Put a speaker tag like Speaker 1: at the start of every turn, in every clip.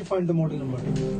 Speaker 1: find the model number.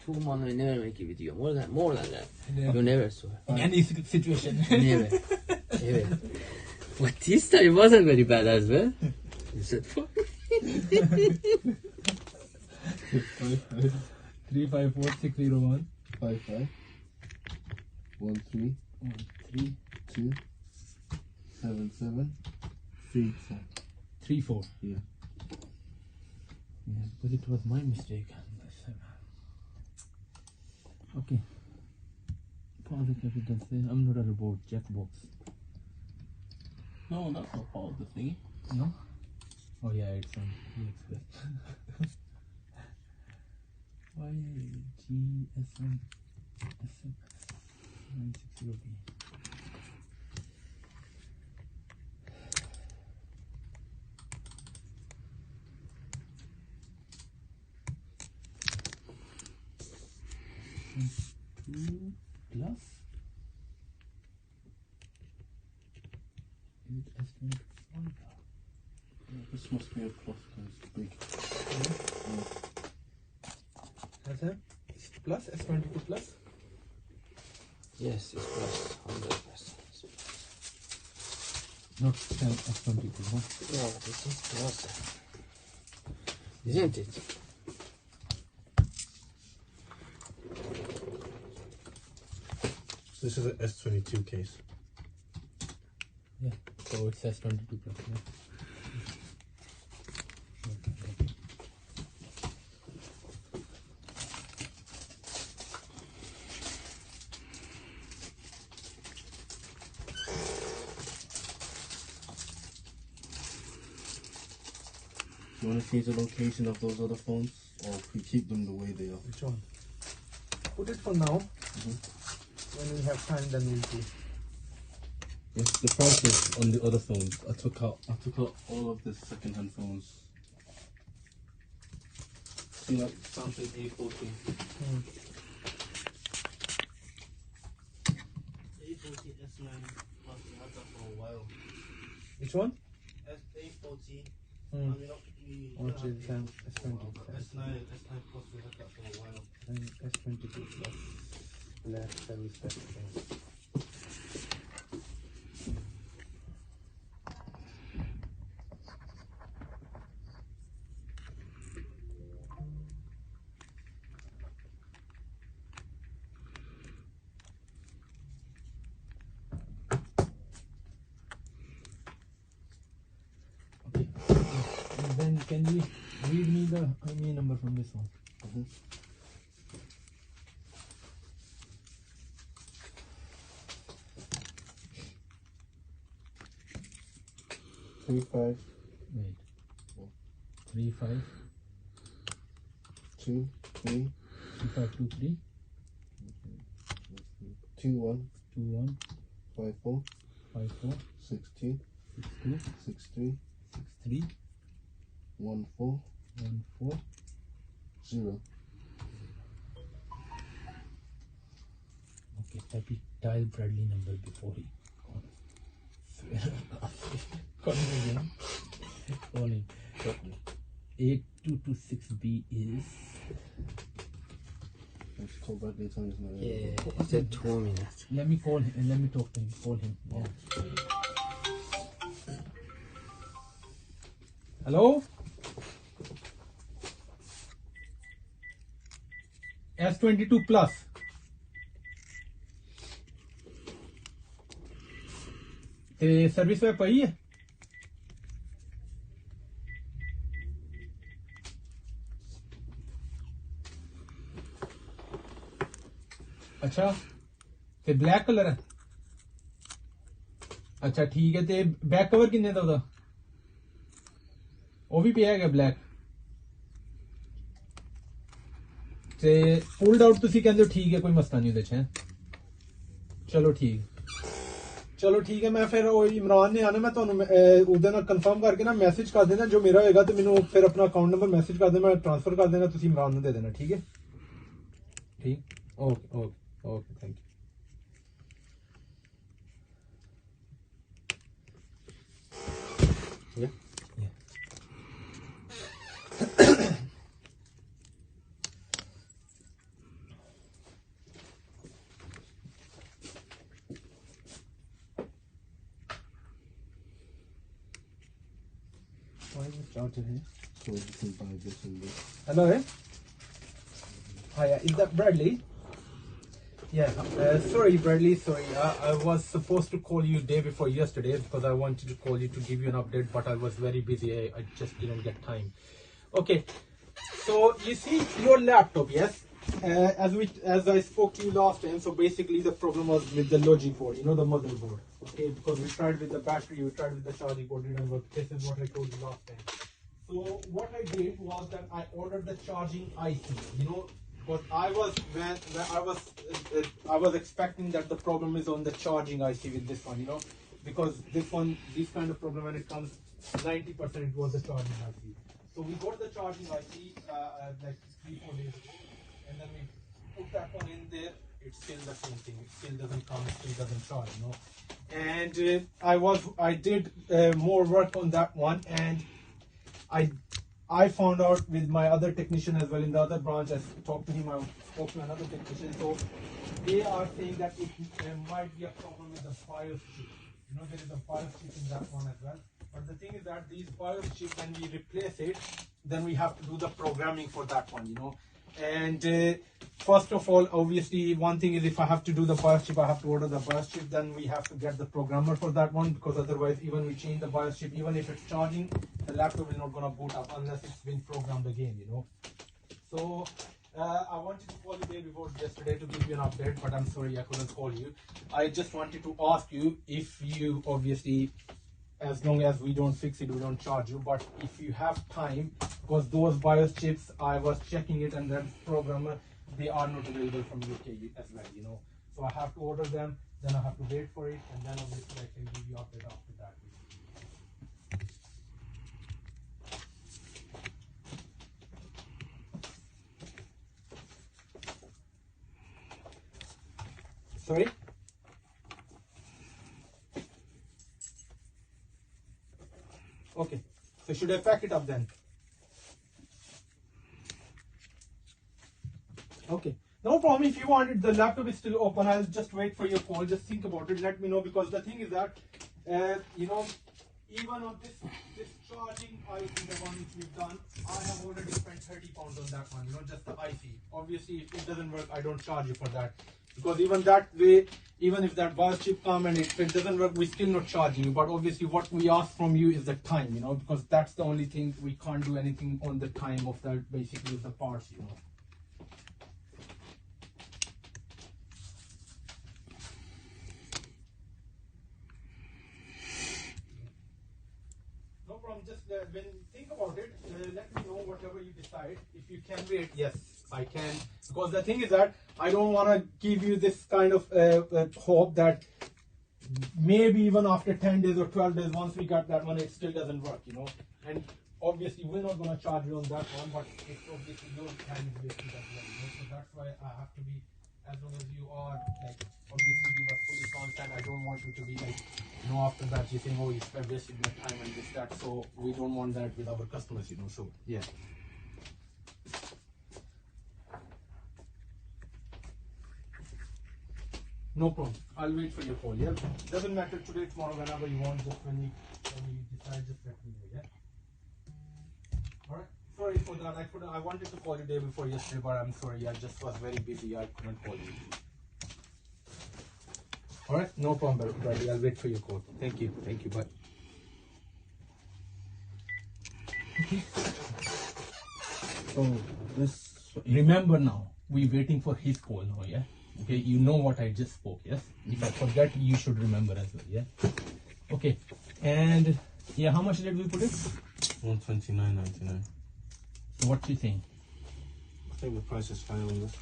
Speaker 1: 2 months, I never make a video. More than that. Yeah. You never swear.
Speaker 2: In any situation.
Speaker 1: Never. But this time it wasn't very bad as well. You said, fuck.
Speaker 2: 354601
Speaker 3: 55 13
Speaker 2: 13
Speaker 3: 2 77 37
Speaker 2: 34.
Speaker 3: Yeah.
Speaker 2: Yeah, but it was my mistake. Okay. Pause it if it does say I'm not a robot, Jackbox.
Speaker 3: No, that's not part of the thing.
Speaker 2: No? Oh yeah, it's on AliExpress. YGSM SMS 960B. Two plus is S25.
Speaker 3: This must be a plus because it's big.
Speaker 2: That's it? It's plus, S22 plus?
Speaker 1: Yes, it's plus 100%.
Speaker 2: Not S22, huh?
Speaker 1: No, this is plus. Isn't it?
Speaker 3: This is an S22 case.
Speaker 2: Yeah, so it says 22 plus. Yeah.
Speaker 3: You want to change the location of those other phones, or if we keep them the way they are?
Speaker 2: Which one? Put it for now. When we have time, then we'll see.
Speaker 3: Yes, the prices on the other phones. I took out all of the second-hand phones. See, like Samsung A14. A14 S9 plus we had that for a while.
Speaker 2: Which one?
Speaker 3: A14.
Speaker 2: Hmm.
Speaker 3: I mean,
Speaker 2: Which is S20.
Speaker 3: S9 plus we had that for a while.
Speaker 2: And S22 plus. Black service pack. Okay. And then can you read me the IMEI number from this one?
Speaker 3: 35
Speaker 2: Wait. 35
Speaker 3: 2 3
Speaker 2: 3523
Speaker 3: 21
Speaker 2: 21
Speaker 3: 54
Speaker 2: 54
Speaker 3: 62
Speaker 2: 62
Speaker 3: 63
Speaker 2: 63
Speaker 3: 14
Speaker 2: 14
Speaker 3: 0.
Speaker 2: Okay, type dial Bradley number before he call him again. Call him. 8226B is.
Speaker 3: Let's call Bradley Tony's name.
Speaker 1: Yeah, it said 2 minutes.
Speaker 2: Let me call him and let me talk to him. Call him. Yeah. Hello? S22 plus. ਤੇ service ਪੈ ਪਈ ਹੈ ਅੱਛਾ ਤੇ black colour ਹੈ ਅੱਛਾ ਠੀਕ ਹੈ ਤੇ ਬੈਕ ਕਵਰ ਕਿੰਨੇ ਦਾ ਉਹਦਾ ਉਹ ਵੀ ਪਿਆ ਹੈਗਾ ਬਲੈਕ ਤੇ ਫੋਲਡ ਆਊਟ ਤੁਸੀਂ ਕਹਿੰਦੇ ਹੋ ਠੀਕ ਹੈ ਕੋਈ ਮਸਲਾ ਨਹੀਂ ਉਹਦੇ ਚ ਹੈ ਚਲੋ ਠੀਕ है मैं फिर इमरान ने आना मैं ਤੁਹਾਨੂੰ ਉਹਦੇ ਨਾਲ ਕਨਫਰਮ ਕਰਕੇ ਨਾ ਮੈਸੇਜ ਕਰ ਦੇਣਾ ਜੋ ਮੇਰਾ ਹੋਏਗਾ ਤੇ ਮੈਨੂੰ ਫਿਰ ਆਪਣਾ ਅਕਾਊਂਟ ਨੰਬਰ ਮੈਸੇਜ ਕਰ ਦੇਣਾ ਮੈਂ ਟ੍ਰਾਂਸਫਰ ਕਰ ਦੇਣਾ ਤੁਸੀਂ ਇਮਰਾਨ ਨੂੰ ਦੇ ਦੇਣਾ ਠੀਕ ਹੈ ਠੀਕ okay thank you
Speaker 3: find the charger here. So we can buy this and this.
Speaker 2: Hello, eh? Hi, is that Bradley? Yeah, sorry Bradley, sorry. I was supposed to call you day before yesterday because I wanted to call you to give you an update, but I was very busy. I just didn't get time. Okay, so you see your laptop, yes? As I spoke to you last time, so basically the problem was with the logic board, you know, the motherboard. Okay, because we tried with the battery, we tried with the charging board, didn't work. This is what I told you last time. So what I did was that I ordered the charging IC, you know, because I was expecting that the problem is on the charging IC with this one, you know, because this kind of problem when it comes 90% it was the charging IC. So we got the charging IC like 3-4 days ago, and then we put that one in there. It's still the same thing. It still doesn't come. It still doesn't charge, you know. And I did more work on that one, and I found out with my other technician as well in the other branch. I talked to him. I spoke to another technician. So they are saying that it might be a problem with the BIOS chip. You know, there is a BIOS chip in that one as well. But the thing is that these BIOS chips, when we replace it, then we have to do the programming for that one, you know. And first of all, obviously, one thing is if I have to do the BIOS chip, I have to order the BIOS chip. Then we have to get the programmer for that one, because otherwise, even we change the BIOS chip, even if it's charging, the laptop is not gonna boot up unless it's been programmed again, you know. So I wanted to call you day before yesterday to give you an update, but I'm sorry I couldn't call you. I just wanted to ask you if you obviously, as long as we don't fix it, we don't charge you. But if you have time, because those BIOS chips, I was checking it, and that programmer, they are not available from UK as well, you know. So I have to order them, then I have to wait for it, and then obviously I can give you update after that. Sorry? Okay, so should I pack it up then? Okay, no problem. If you want it, the laptop is still open. I'll just wait for your call. Just think about it. Let me know, because the thing is that, you know, even on this charging IC, the one which we've done, I have already spent £30 on that one. You know, just the IC. Obviously, if it doesn't work, I don't charge you for that, because even that way, even if that BIOS chip come and if it doesn't work, we're still not charging you. But obviously, what we ask from you is the time, you know, because that's the only thing. We can't do anything on the time of that. Basically, the parts, you know. No problem. Just when think about it, let me know whatever you decide. If you can wait, yes, I can. Because the thing is that I don't want to give you this kind of hope that maybe even after 10 days or 12 days, once we got that one, it still doesn't work, you know. And obviously, we're not going to charge you on that one, but it's obviously your time is wasted as well, you know. So that's why I have to be, as long as you are, like, obviously you are fully constant. I don't want you to be like, you know, after that you think, oh, you spent wasted my time and this, that. So we don't want that with our customers, you know. So yeah. No problem. I'll wait for your call. Yeah. Doesn't matter today, tomorrow, whenever you want. Just when you decide, just let me know. Yeah. All right. Sorry for that. I wanted to call you day before yesterday, but I'm sorry. I just was very busy. I couldn't call you. All right. No problem, Bradley. I'll wait for your call. Thank you. Thank you. Bye.
Speaker 3: So this.
Speaker 2: Remember now, we're waiting for his call now. Yeah. Okay, you know what I just spoke, yes? If I forget, you should remember as well, yeah? Okay, and yeah, how much did we put it?
Speaker 3: 129.99.
Speaker 2: So what's he saying?
Speaker 3: I think the price is fine on this.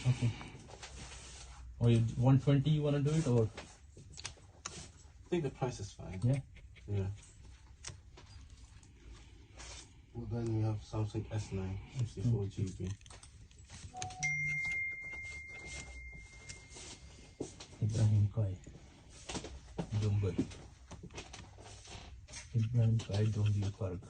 Speaker 2: Okay. Or you 120 you want to do it, or?
Speaker 3: I think the price is fine.
Speaker 2: Yeah?
Speaker 3: Yeah. Well, then we have Samsung S9, 64 GB.
Speaker 2: Ibrahim Kai. Jumbo. Ibrahim Kai, Jumbo Park.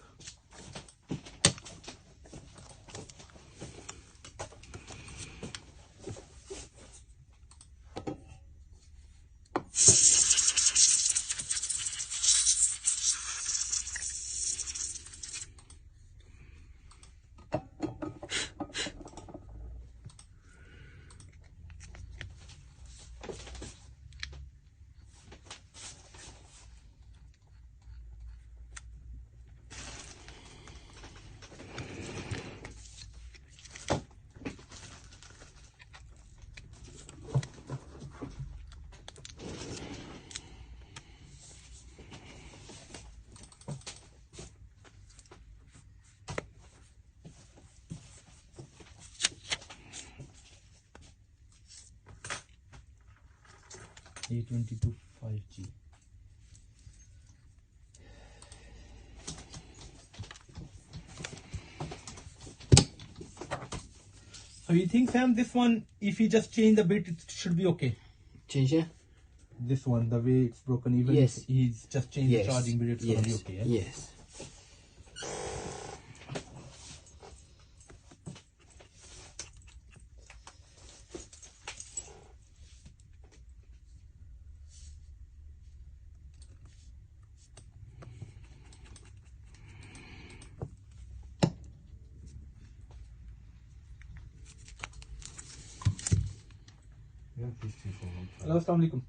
Speaker 2: T22 5G. So you think, Sam, this one, if you just change the bit, it should be okay?
Speaker 1: Change it?
Speaker 2: This one, the way it's broken, even
Speaker 1: Yes.
Speaker 2: if he's just changed
Speaker 1: Yes.
Speaker 2: the charging bit, it's
Speaker 1: Yes.
Speaker 2: gonna be okay. Yeah?
Speaker 1: Yes.
Speaker 3: Yeah, these two for one.
Speaker 2: Hello, Assalamu alaikum.